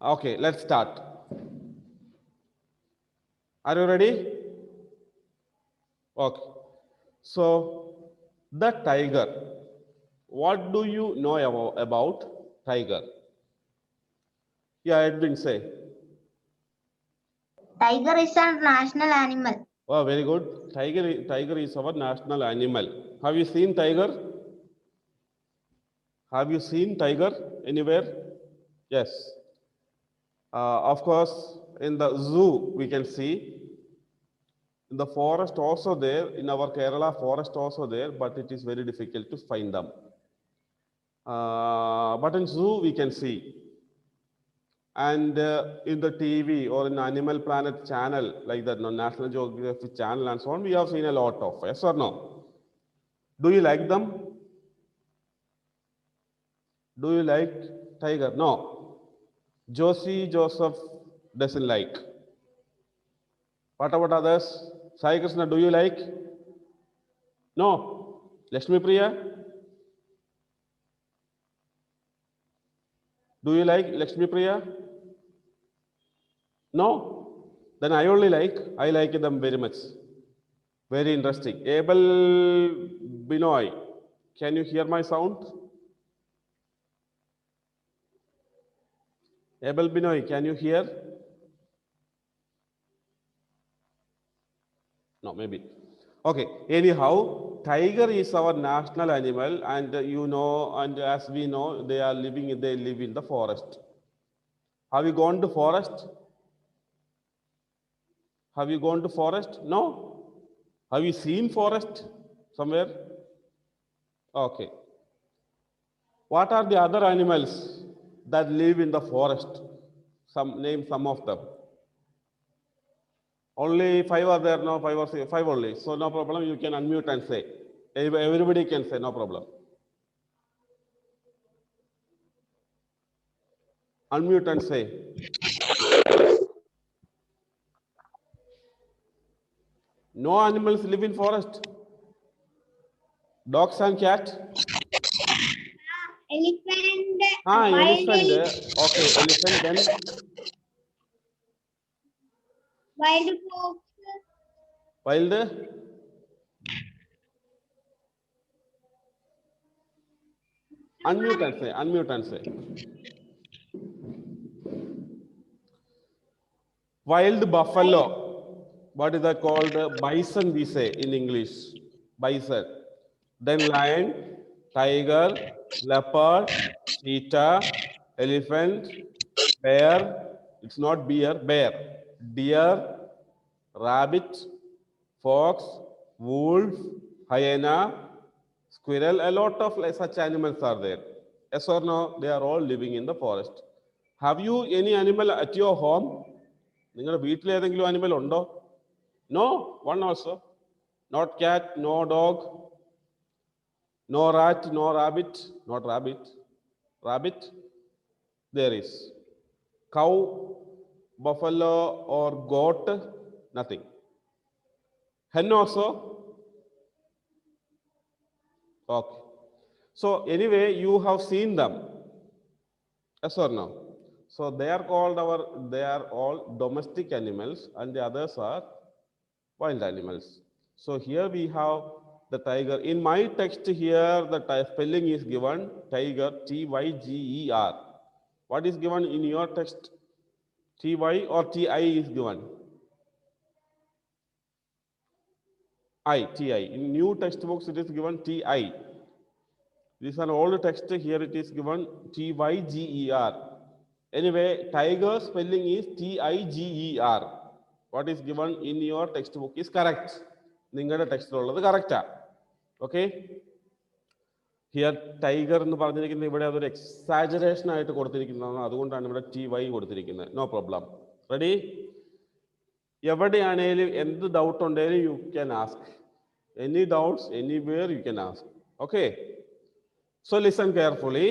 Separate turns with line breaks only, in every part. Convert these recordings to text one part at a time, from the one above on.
Okay, let's start. Are you ready? Okay. So, the tiger. What do you know about tiger? Yeah, Edwin, say.
Tiger is a national animal.
Oh, very good. Tiger is our national animal. Have you seen tiger? Have you seen tiger anywhere? Yes. Of course, in the zoo we can see. In the forest also there. In our Kerala forest also there, but it is very difficult to find them. But in zoo we can see. And in the TV or in Animal Planet channel, like the National Geographic channel and so on, we have seen a lot of. Yes or no? Do you like them? Do you like tiger? No. Josie Joseph doesn't like. What about others? Sai Krishna, do you like? No. Lakshmi Priya? Do you like Lakshmi Priya? No. Then I only like. I like them very much. Very interesting. Abel Binoy, can you hear my sound? Abel Binoy, can you hear? No, maybe. Okay, anyhow, tiger is our national animal, and you know, and as we know, they live in the forest. Have you gone to forest? Have you gone to forest? No. Have you seen forest somewhere? Okay. What are the other animals that live in the forest? Name some of them. Only five are there, no, five or six, five only. So no problem, you can unmute and say. Everybody can say, no problem. Unmute and say. No animals live in forest. Dogs and cat.
Elephant.
Elephant. Okay, elephant then.
Wild fox.
Wild. Unmute and say. Unmute and say. Wild buffalo. What is that called? Bison, we say in English. Bison. Then lion, tiger, leopard, cheetah, elephant, bear. It's not bear, bear. Deer, rabbit, fox, wolf, hyena, squirrel. A lot of such animals are there. Yes or no? They are all living in the forest. Have you any animal at your home? നിങ്ങളുടെ വീട്ടിൽ ഏതെങ്കിലും animal ഉണ്ടോ? No, one also. Not cat, no dog, no rat, no rabbit, not rabbit. Rabbit, there is. Cow, buffalo, or goat, nothing. Hen also? Okay. So anyway, you have seen them. Yes or no? So they are all domestic animals, and the others are wild animals. So here we have the tiger. In my text here, the spelling is given tiger, T-Y-G-E-R. What is given in your text? T-Y or T-I is given? I, T-I. In new textbooks, it is given T-I. This is an old text. Here it is given T-Y-G-E-R. Anyway, tiger spelling is T-I-G-E-R. What is given in your textbook is correct. നിങ്ങളുടെ ടെക്സ്റ്റിലുള്ളത് correct. Okay, here tiger എന്ന് പറഞ്ഞിരിക്കുന്നത് ഇവിടെ അതൊരു exaggeration ആയിട്ട് കൊടുത്തിരിക്കുന്നതാണ്, അതുകൊണ്ടാണ് ഇവിടെ TY കൊടുത്തിരിക്കുന്നത്. No problem. Ready? എവിടെയാണേലും എന്ത് ഡൗട്ട് ഉണ്ടെങ്കിലും you can ask. Any doubts anywhere you can ask. Okay, so listen carefully.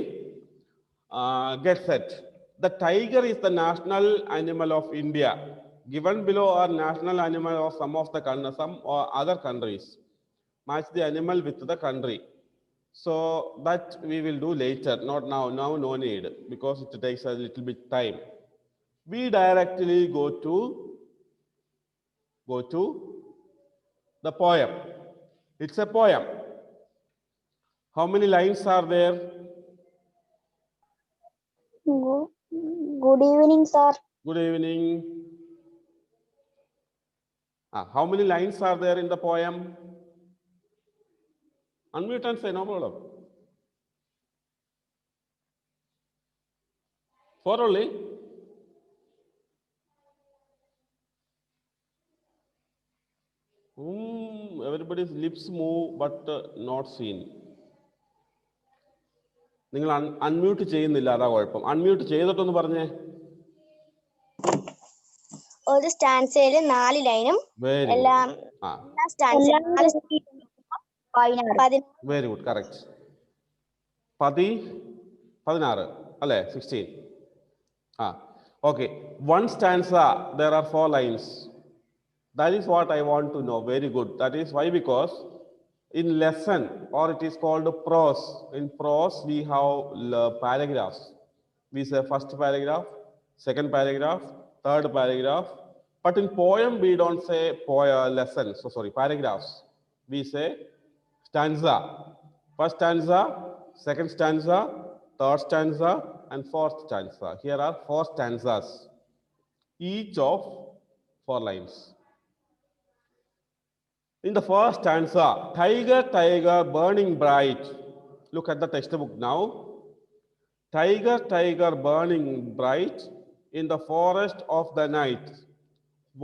Get set. The tiger is the national animal of India. Given below are national animal of some or other countries. Match the animal with the country. So that we will do later, not now. Now no need because it takes a little bit time. We directly go to the poem. It's a poem. How many lines are there?
Good evening, sir.
Good evening. How many lines are there in the poem? Unmute and say, no problem. 4 only? Everybody's lips move but not seen. നിങ്ങൾ unmute ചെയ്യുന്നില്ല, അതാ കുഴപ്പം. Unmute ചെയ്തിട്ടൊന്ന് പറഞ്ഞേ.
ഒരു സ്റ്റാൻസയില് 4 ലൈനും എല്ലാം
very good, correct. 16 അല്ലേ? 16. Okay. One stanza, there are 4 lines. That is what I want to know. Very good. That is why, because in lesson, or it is called prose. In prose, we have paragraphs. We say first paragraph, second paragraph, third paragraph. But in poem, we don't say lesson. So sorry, paragraphs. We say stanza. First stanza, second stanza, third stanza, and fourth stanza. Here are 4 stanzas, each of 4 lines. In the first stanza, tiger, tiger, burning bright. Look at the textbook now. Tiger, tiger, burning bright in the forest of the night.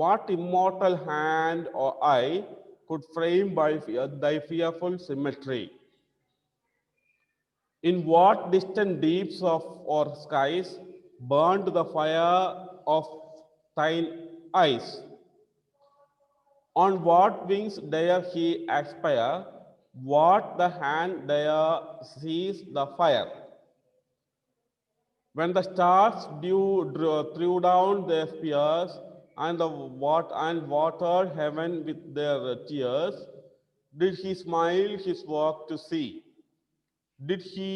What immortal hand or eye could frame by thy fearful symmetry? In what distant deeps of or skies burned the fire of thine eyes? On what wings dare he aspire? What the hand dare seize the fire? When the stars threw down their spears and watered heaven with their tears, did he smile his work to see? Did he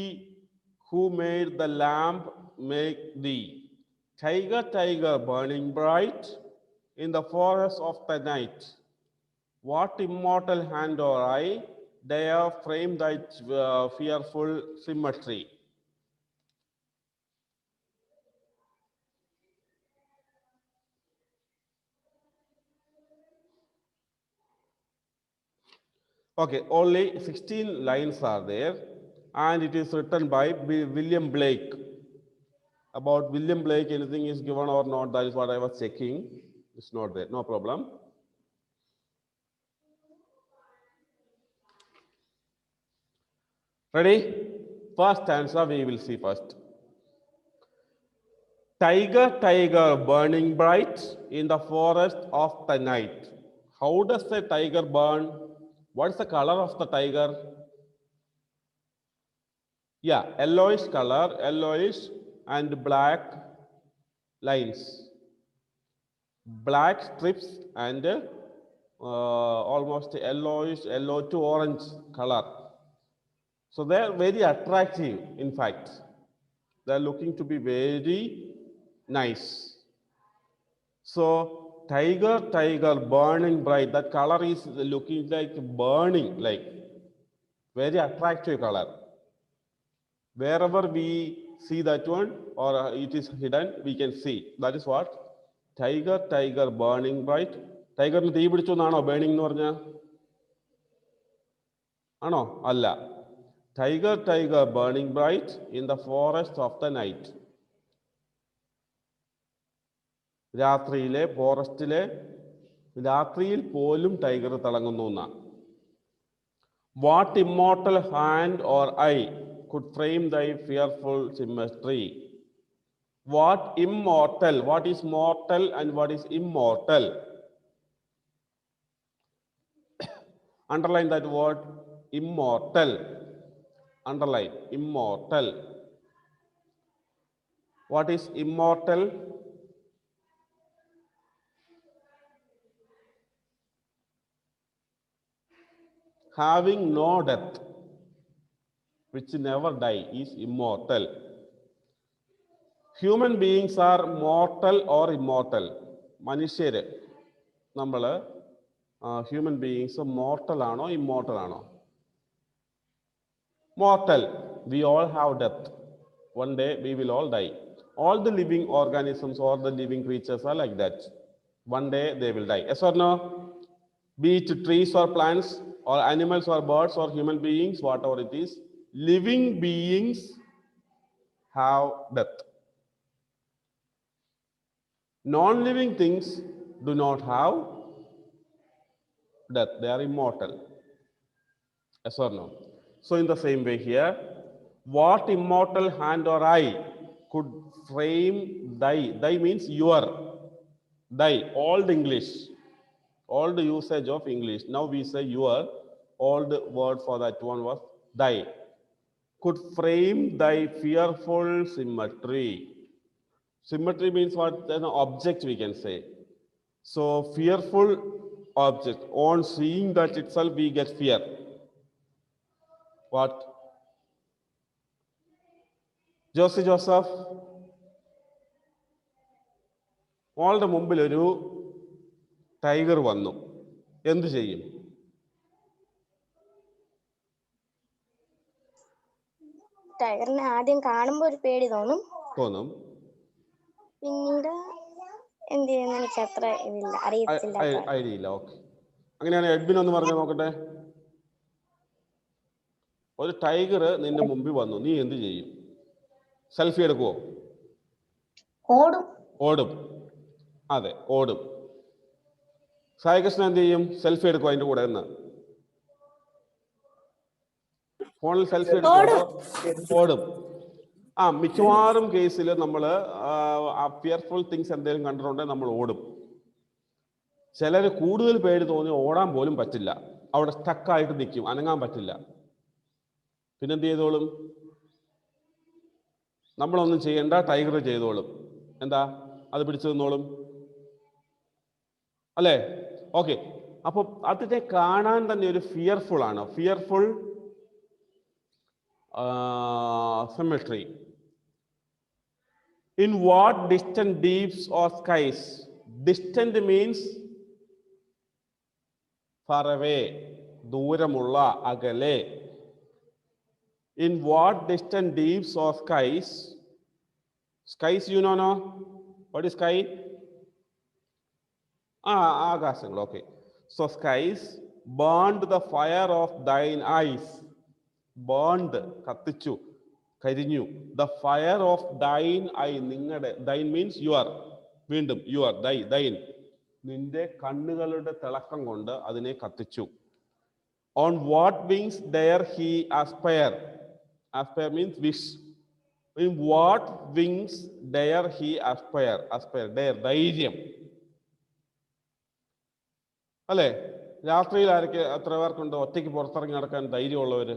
who made the lamp make thee? Tiger, tiger, burning bright in the forest of the night. What immortal hand or eye dare frame thy fearful symmetry? Okay, only 16 lines are there, and it is written by William Blake. About William Blake, anything is given or not? That is what I was checking. It's not there, no problem. Ready? First stanza we will see first. Tiger, tiger, burning bright in the forest of the night. How does the tiger burn? What is the color of the tiger? Yeah, yellowish color, yellowish and black lines, black strips, and almost yellowish, yellow to orange color. So they are very attractive. In fact, they are looking to be very nice. So tiger, tiger, burning bright. That color is looking like burning, like very attractive color. Wherever we see that one, or it is hidden, we can see. That is what tiger, tiger, burning bright. Tiger ni thee pidichu naano burning nu parnja? Ano? Alla. Tiger, tiger, burning bright in the forest of the night. രാത്രിയിലെ ഫോറസ്റ്റിലെ രാത്രിയിൽ പോലും tiger തിളങ്ങുന്നു എന്നാണ്. What immortal hand or eye could frame thy fearful symmetry? What immortal? What is mortal and what is immortal? Underline that word, immortal. Underline, immortal. What is immortal? Having no death. which never die, is immortal. Human beings are mortal or immortal. മനുഷ്യര് നമ്മൾ human beings mortal ആണോ immortal ആണോ? Mortal. We all have death. One day we will all die. All the living organisms or the living creatures are like that. One day they will die. Yes or no? Be it trees or plants or animals or birds or human beings, whatever it is, living beings have death. Non-living things do not have death. They are immortal. Yes or no? So in the same way here, what immortal hand or eye could frame thy? Thy means your. Thy, old English, old usage of English. Now we say your. Old word for that one was thy. Could frame thy fearful symmetry. Symmetry means what? An object we can say. So fearful object. On seeing that itself we get fear. What? Josie Joseph, ഓളുടെ മുമ്പിൽ ഒരു tiger വന്നു, എന്ത് ചെയ്യും?
ടൈഗറിനെ ആദ്യം കാണുമ്പോ ഒരു പേടി തോന്നും. പിന്നീട് എന്ത് ചെയ്യുന്ന എനിക്ക് അത്ര ഇതില്ല,
അറിയില്ല. ഓക്കെ, അങ്ങനെയാണ്. എഡ്വിൻ ഒന്ന് പറഞ്ഞു നോക്കട്ടെ. ഒരു ടൈഗർ നിന്റെ മുമ്പിൽ വന്നു, നീ എന്ത് ചെയ്യും? സെൽഫി എടുക്കുവോ? ഓടും. അതെ, ഓടും. സായികൃഷ്ണൻ എന്ത് ചെയ്യും? സെൽഫി എടുക്കുവോ അതിന്റെ കൂടെ നിന്ന്? ഫോണിൽ സെൽഫി എടുക്കുവോ? ഓടും. മിക്കവാറും കേസിൽ നമ്മൾ ഫിയർഫുൾ തിങ്സ് എന്തെങ്കിലും കണ്ടിട്ടുണ്ടെങ്കിൽ നമ്മൾ ഓടും. ചിലര് കൂടുതൽ പേര് തോന്നി ഓടാൻ പോലും പറ്റില്ല, അവിടെ സ്റ്റക്കായിട്ട് നിൽക്കും, അനങ്ങാൻ പറ്റില്ല. പിന്നെന്ത് ചെയ്തോളും? നമ്മളൊന്നും ചെയ്യണ്ട, ടൈഗർ ചെയ്തോളും. എന്താ? അത് പിടിച്ചു നിന്നോളും അല്ലേ? ഓക്കെ, അപ്പൊ അതിനെ കാണാൻ തന്നെ ഒരു ഫിയർഫുൾ ആണ്. Fearful symmetry. In what distant deeps or skies? Distant means far away, ദൂരമുള്ള, അകലെ. In what distant deeps or skies? Skies, you know, no? What is sky? ആകാശങ്ങൾ. Okay. So skies burned the fire of thine eyes. Burned, കത്തിച്ചു, കരിഞ്ഞു. The fire of thine eye, നിങ്ങളുടെ. Thine means your. വീണ്ടും your, thine. നിന്റെ കണ്ണുകളുടെ തിളക്കം കൊണ്ട് അതിനെ കത്തിച്ചു. On what wings dare he aspire? Aspire means wish. In what wings dare he aspire? Aspire, dare, ധൈര്യം അല്ലേ? രാത്രിയിൽ ആരൊക്കെ, എത്ര പേർക്കുണ്ട് ഒറ്റയ്ക്ക് പുറത്തിറങ്ങി നടക്കാൻ ധൈര്യമുള്ളവര്?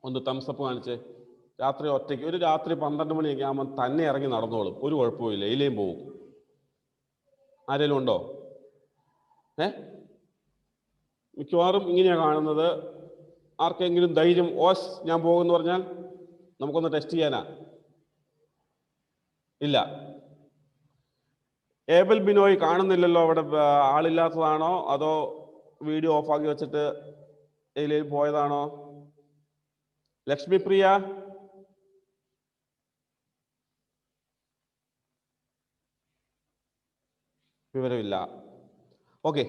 ഒന്ന് തംസപ്പ് കാണിച്ചേ. രാത്രി ഒറ്റയ്ക്ക്, ഒരു രാത്രി 12 മണിയൊക്കെ ആകുമ്പോൾ തന്നെ ഇറങ്ങി നടന്നോളും, ഒരു കുഴപ്പമില്ല, എയിലേയും പോവും. ആരെങ്കിലും ഉണ്ടോ? മിക്കവാറും ഇങ്ങനെയാണ് കാണുന്നത്. ആർക്കെങ്കിലും ധൈര്യം, ഓസ് ഞാൻ പോകുമെന്ന് പറഞ്ഞാൽ നമുക്കൊന്ന് ടെസ്റ്റ് ചെയ്യാനാ? ഇല്ല. ഏബൽ ബിനോയ് കാണുന്നില്ലല്ലോ, അവിടെ ആളില്ലാത്തതാണോ അതോ വീഡിയോ ഓഫാക്കി വെച്ചിട്ട് എയിലേയും പോയതാണോ? ലക്ഷ്മിപ്രിയ, വിവരമില്ല. Okay.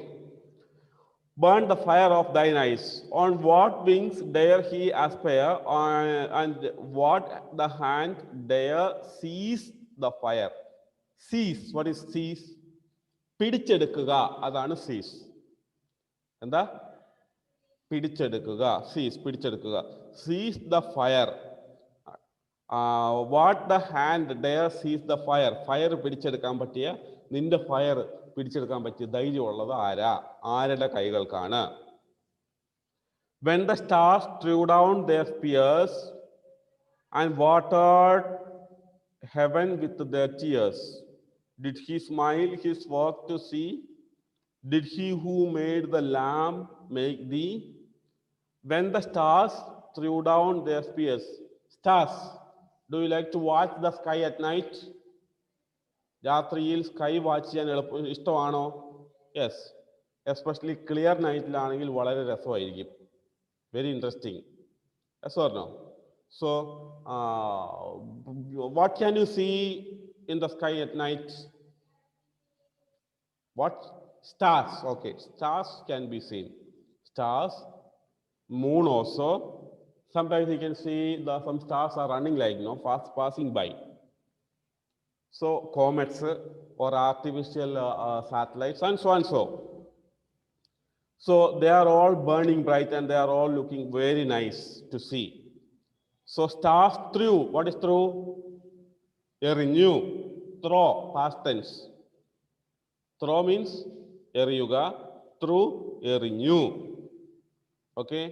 Burn the fire of thine eyes. On what wings dare he aspire? And what the hand dare seize the fire? Seize. What is seize? പിടിച്ചെടുക്കുക, അതാണ് seize. എന്താ? പിടിച്ചെടുക്കുക. Seize, പിടിച്ചെടുക്കുക. Seize the fire. What the hand dare seize the fire? Fire പിടിച്ചെടുക്കാൻ പറ്റിയ, നിന്റെ fire പിടിച്ചെടുക്കാൻ പറ്റിയ ധൈര്യമുള്ളത് ആരാ? ആരുടെ കൈകൾക്കാണ്? When the stars threw down their spears and watered heaven with their tears, did he smile his work to see? Did he who made the lamb make thee? When the stars threw down their spears. Stars. Do you like to watch the sky at night? രാത്രിയിൽ sky watch ചെയ്യാൻ ഇഷ്ടമാണോ? Yes, especially clear നൈറ്റിലാണെങ്കിൽ വളരെ രസമായിരിക്കും. Very interesting. Yes or no? So what can you see in the sky at night? What? Stars. Okay, stars can be seen. Stars, moon also. Sometimes you can see some stars are running like, fast passing by. So comets or artificial satellites and so and so. So they are all burning bright and they are all looking very nice to see. So stars threw. What is threw? Ereñu. Throw, past tense. Throw means eriyuga, threw, ereñu. Okay,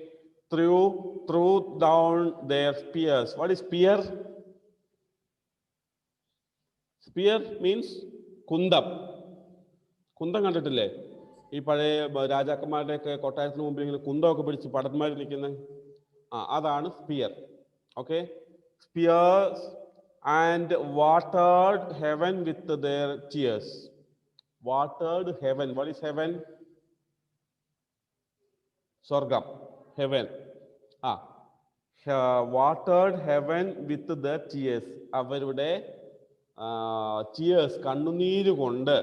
threw down their spears. What is spear? Spear means kundam. കുന്തം കണ്ടിട്ടില്ലേ? ഈ പഴയ രാജാക്കന്മാരുടെയൊക്കെ കൊട്ടാരത്തിന് മുമ്പിൽ ഇങ്ങനെ കുന്തമൊക്കെ പിടിച്ച് പടന്മാർ നിൽക്കുന്നത്, അതാണ് spear. Okay, spears and watered heaven with their tears. Watered heaven. What is heaven? Swargam. Heaven. Watered heaven with the tears. അവരുടെ tears, കണ്ണുനീര് കൊണ്ട്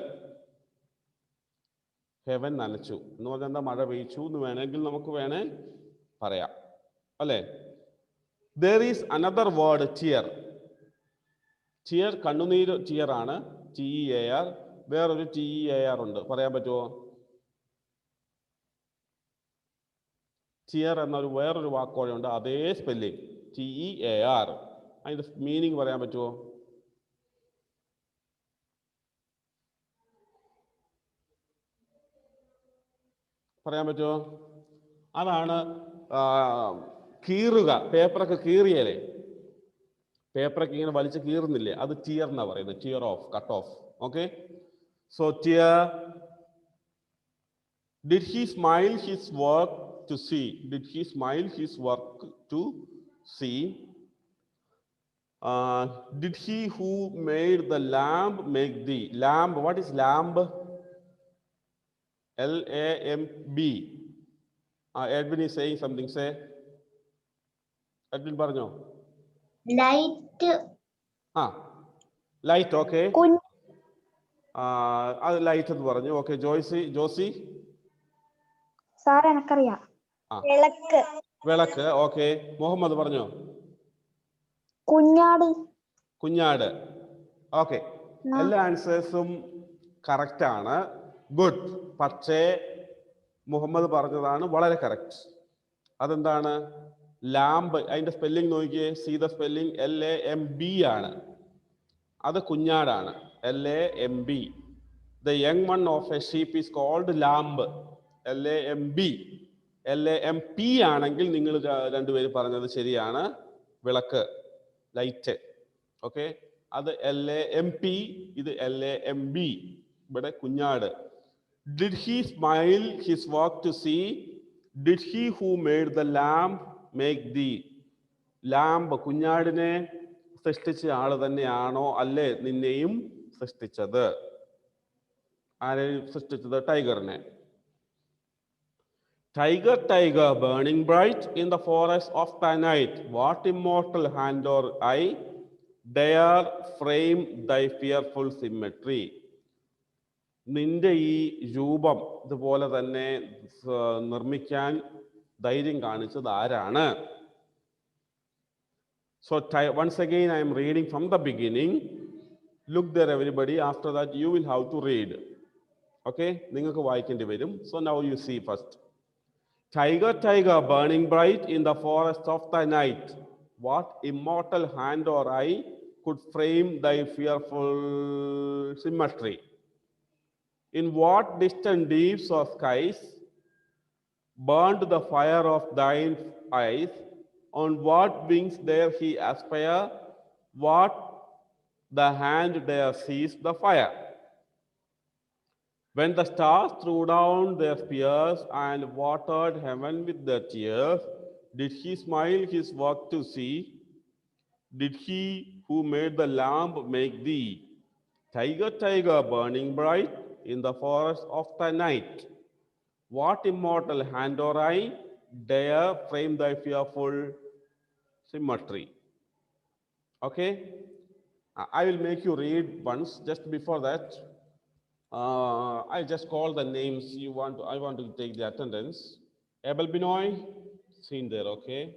ഹെവൻ നനച്ചു എന്ന് പറഞ്ഞാൽ എന്താ? മഴ പെയ്ച്ചു എന്ന് വേണമെങ്കിൽ നമുക്ക് പറയാം അല്ലേ? There is another word, tear. Tear, കണ്ണുനീര് tear ആണ്, TEAR. വേറൊരു TEAR ഉണ്ട്, പറയാൻ പറ്റുമോ? ടിയർ എന്നൊരു വേറൊരു വാക്കോടെ ഉണ്ട്, അതേ സ്പെല്ലിംഗ്, TEAR. അതിന്റെ മീനിങ് പറയാൻ പറ്റുമോ? പറയാൻ പറ്റുമോ? അതാണ് കീറുക. പേപ്പറൊക്കെ കീറിയല്ലേ, പേപ്പറൊക്കെ ഇങ്ങനെ വലിച്ച് കീറുന്നില്ലേ, അത് ടിയർ എന്നാ പറയുന്നത്. Tear of, cut off. Okay, so tear. Did he smile his work to see? Did he smile his work to see? Did he who made the lamb make thee? Lamb, what is lamb? LAMB. Edwin is saying something. Say, Edwin പറഞ്ഞോ.
Light.
Light. Okay. അത് light എന്ന് പറഞ്ഞു. Okay, Josy
sir എനിക്കറിയാം.
വിളക്ക്. Okay, Muhammad പറഞ്ഞോ. കുഞ്ഞാട്. Okay, എല്ലാ ആൻസേഴ്സും correct ആണ്. ഗുഡ്. പക്ഷേ മുഹമ്മദ് പറഞ്ഞതാണ് വളരെ കറക്റ്റ്. അതെന്താണ്? ലാംബ്. അതിന്റെ സ്പെല്ലിംഗ് നോക്കിയേ. സി ദ സ്പെല്ലിംഗ്, LAMB ആണ്. അത് കുഞ്ഞാടാണ്, LAMB. The young one of a sheep is called lamb, LAMB. LAMP ആണെങ്കിൽ നിങ്ങൾ രണ്ടുപേരും പറഞ്ഞത് ശരിയാണ്, വിളക്ക്, ലൈറ്റ്. ഓക്കെ, അത് LAMP, ഇത് LAMB. ഇവിടെ കുഞ്ഞാട്. Did he smile his work to see? Did he who made the lamb make thee? lamb, കുഞ്ഞാടിനെ സൃഷ്ടിച്ച ആള് തന്നെയാണോ അല്ലേ നിന്നെയും സൃഷ്ടിച്ചത്? ആരെയും സൃഷ്ടിച്ചത്? ടൈഗറിനെ. Tiger, tiger, burning bright in the forest of the night, what immortal hand or eye dare frame thy fearful symmetry? നിന്റെ ഈ രൂപം ഇതുപോലെ തന്നെ നിർമ്മിക്കാൻ ധൈര്യം കാണിച്ചത് ആരാണ്? So once again I am reading from the beginning. Look there everybody. After that you will have to read. Okay, നിങ്ങൾക്ക് വായിക്കേണ്ടി വരും. So now you see first. Tiger, tiger, burning bright in the forest of the night, what immortal hand or eye could frame thy fearful symmetry? In what distant deeps or skies burned the fire of thine eyes? On what wings dare he aspire? What the hand dare seize the fire? When the stars threw down their spears and watered heaven with their tears, Did he smile his work to see? Did he who made the lamp make thee? Tiger, tiger, burning bright in the forest of the night. What immortal hand or eye dare frame thy fearful symmetry? Okay, I will make you read once. Just before that, I just call the names you want. I want to take the attendance. Abel Binoy, seen there. Okay.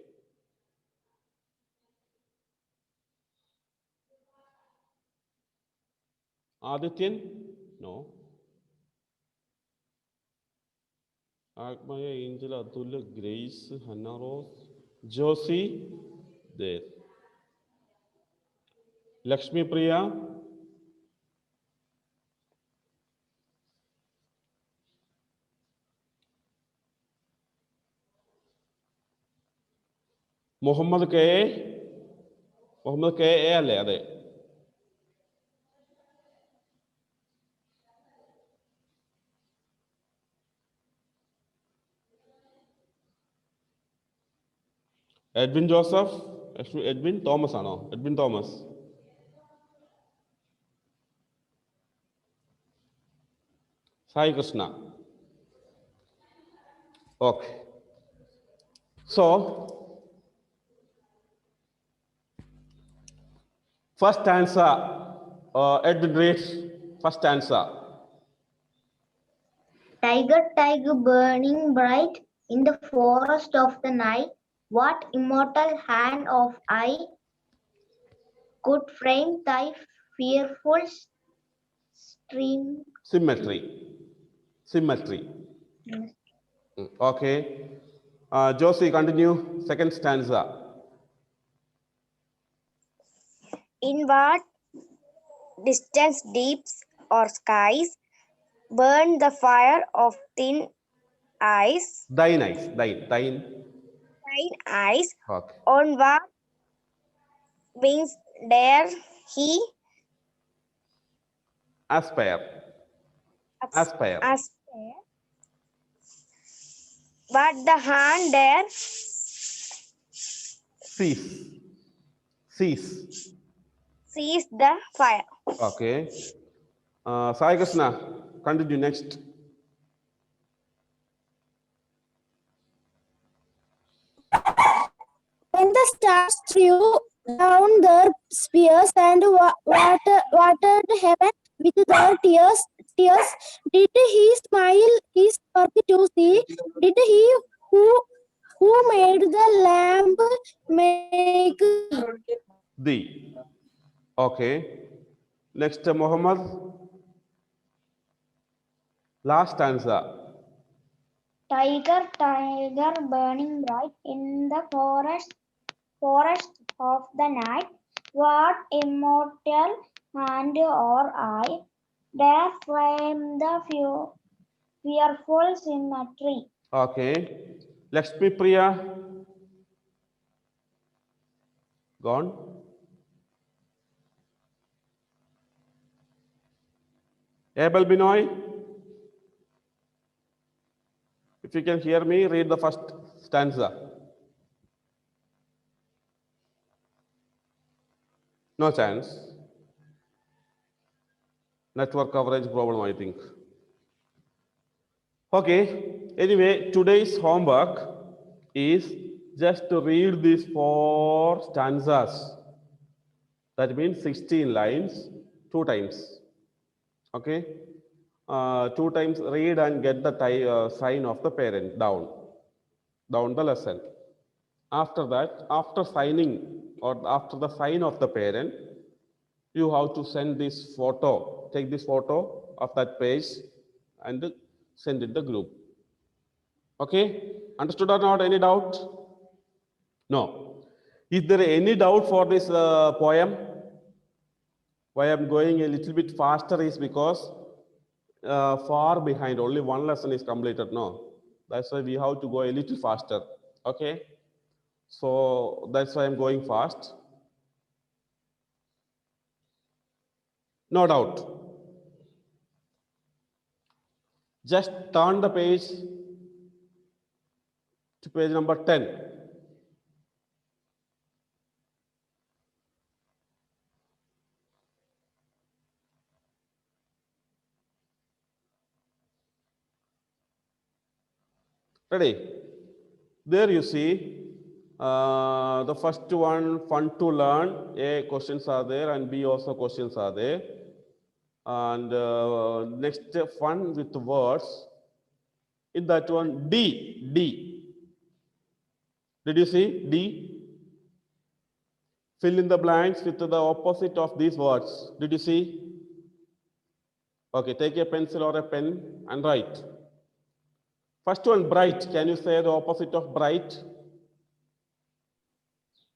Adityan, no. Agmaya, Angel, Atulya, Grace, Hannah Rose, Josie, there. Lakshmi Priya, Muhammad K. Muhammad K. അല്ലേ അതെ Edwin Joseph Edwin Thomas ആണോ Edwin Thomas Sai Krishna okay so first answer Edwin reads first answer.
Tiger, tiger, burning bright in the forest of the night, what immortal hand of eye could frame thy fearful stream?
Symmetry. Okay. Josie, continue. Second stanza.
In what distance deeps or skies burn the fire of thin eyes,
Thine.
thine eyes,
Okay.
on what wings dare he
Aspire.
But the hand dare seize the fire.
Okay. Sai Krishna, continue next.
When the stars threw down their spears and watered heaven with their tears, did he smile his work to see? Did he who made the lamp make
Thee. Okay. Next, Muhammad. Last answer.
Tiger, tiger, burning bright in the forest of the night, what immortal hand or eye dare frame the fearful symmetry?
Okay. Lakshmi Priya. Gone. Abel Binoy. If you can hear me, read the first stanza. No chance. Network coverage problem, I think. Okay. Anyway, today's homework is just to read these 4 stanzas. That means 16 lines, 2 times. Okay. 2 times read and get the sign of the parent down the lesson. After that, after signing or after the sign of the parent, you have to send this photo, take this photo of that page and send it the group. Okay, understood or not? Any doubt? No. Is there any doubt for this poem? Why I'm going a little bit faster is because far behind, only one lesson is completed. No, that's why we have to go a little faster. Okay, so that's why I'm going fast. No doubt. Just turn the page to page number 10. Ready? There you see the first one, fun to learn. A, questions are there, and B, also questions are there. And next, fun with words. In that one, D. Did you see D? Fill in the blanks with the opposite of these words. Did you see? Okay, take a pencil or a pen and write. First one, bright. Can you say the opposite of bright?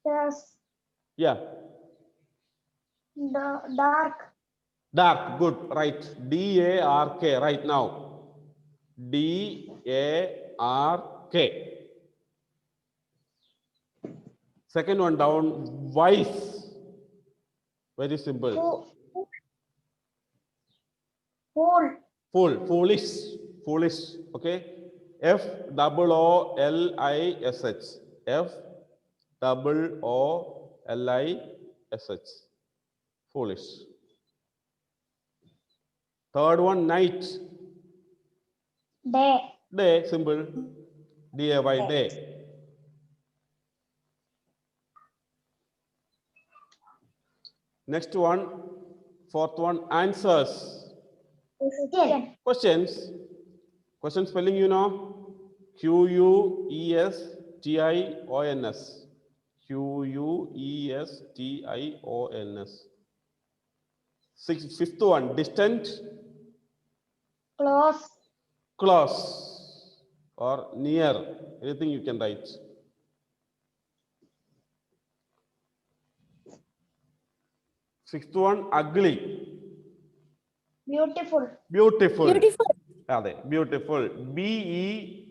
Yes.
Yeah.
Dark.
Dark. Good. Right. D-A-R-K. Right now. D-A-R-K. Second one down. Wise. Very simple.
Fool.
Fool. Foolish. Foolish. Okay. F-O-O-L-I-S-H. F-O-O-L-I-S-H. Foolish. Third one, night.
Day.
Day, simple. D-A-Y, day. Next one, fourth one, answers.
Question.
Questions. Question spelling, you know. Q-U-E-S-T-I-O-N-S. Q-U-E-S-T-I-O-N-S. Fifth one, distant.
Close.
Close or near. Anything you can write. Sixth one, ugly.
Beautiful.
Beautiful.
Beautiful.
Ade, beautiful. B-E-A-U-T-I.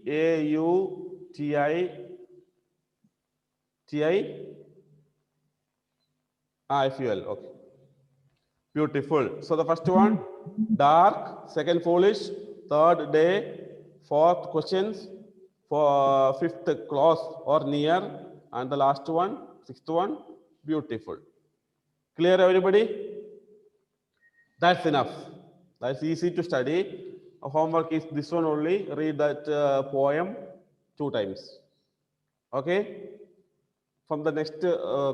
F-U-L. Okay. Beautiful. So the first one, dark. Second, foolish. Third, day. Fourth, questions. For fifth, close or near. And the last one, sixth one, beautiful. Clear, everybody? That's enough. That's easy to study. Homework is this one only. Read that poem 2 times. Okay? From the next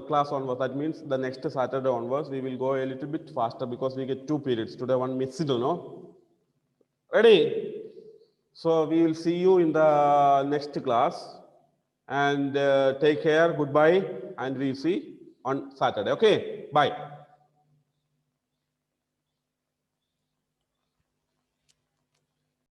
class onwards, that means the next Saturday onwards, we will go a little bit faster because we get 2 periods. Today one missed, no? Ready? So we will see you in the next class. And take care. Goodbye. And we'll see on Saturday. Okay? Bye.